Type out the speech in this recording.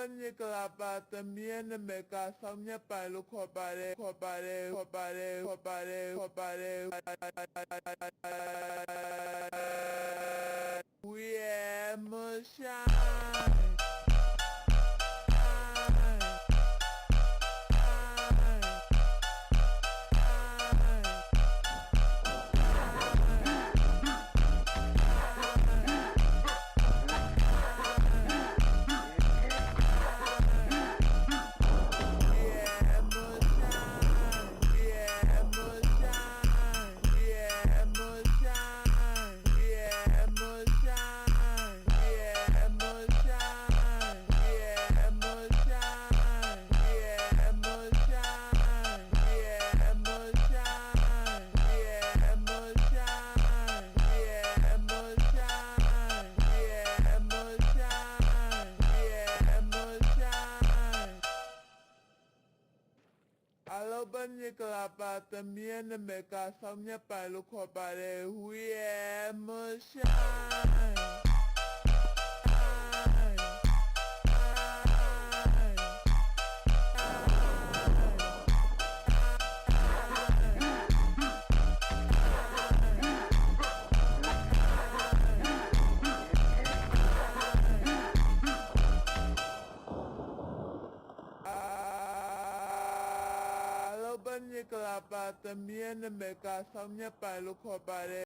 Albania kelapa temien mereka samnya palu khopare we emotion Albania kelapa temien mereka samnya palu khopare we emotion Albania kelapa temien mereka samnya palu khopare